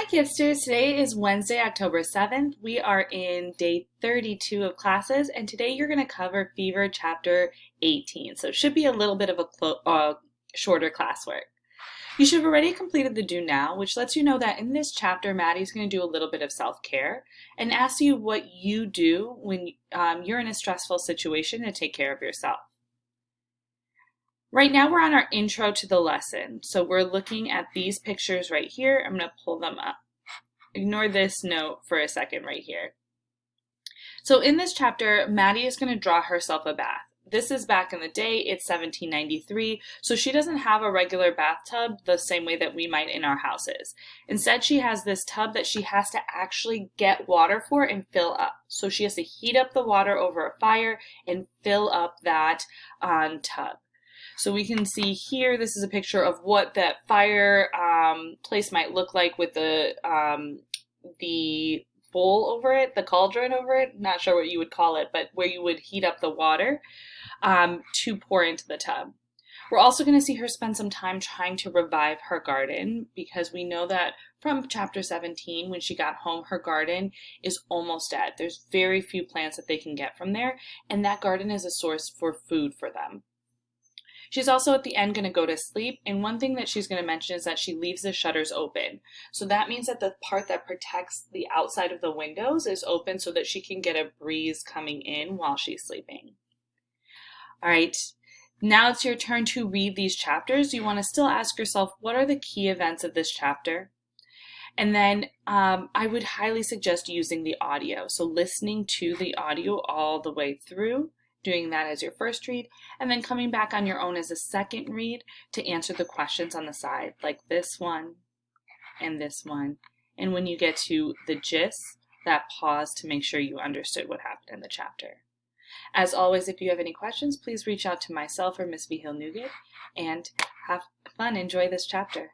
Hi Kidsters, today is Wednesday, October 7th. We are in day 32 of classes, and today you're going to cover Fever Chapter 18, so it should be a little bit of a shorter classwork. You should have already completed the Do Now, which lets you know that in this chapter, Maddie's going to do a little bit of self-care and ask you what you do when you're in a stressful situation to take care of yourself. Right now we're on our intro to the lesson, so we're looking at these pictures right here. I'm going to pull them up. Ignore this note for a second right here. So in this chapter, Maddie is going to draw herself a bath. This is back in the day, it's 1793, so she doesn't have a regular bathtub the same way that we might in our houses. Instead, she has this tub that she has to actually get water for and fill up. So she has to heat up the water over a fire and fill up that tub. So we can see here, this is a picture of what that fire place might look like with the bowl over it, the cauldron over it, not sure what you would call it, but where you would heat up the water to pour into the tub. We're also going to see her spend some time trying to revive her garden because we know that from chapter 17, when she got home, her garden is almost dead. There's very few plants that they can get from there, and that garden is a source for food for them. She's also at the end going to go to sleep, and one thing that she's going to mention is that she leaves the shutters open. So that means that the part that protects the outside of the windows is open so that she can get a breeze coming in while she's sleeping. All right, now it's your turn to read these chapters. You want to still ask yourself, what are the key events of this chapter? And then I would highly suggest using the audio. So listening to the audio all the way through, doing that as your first read, and then coming back on your own as a second read to answer the questions on the side, like this one and this one. And when you get to the gist, that pause to make sure you understood what happened in the chapter. As always, if you have any questions, please reach out to myself or Miss Vigil Nugent, and have fun. Enjoy this chapter.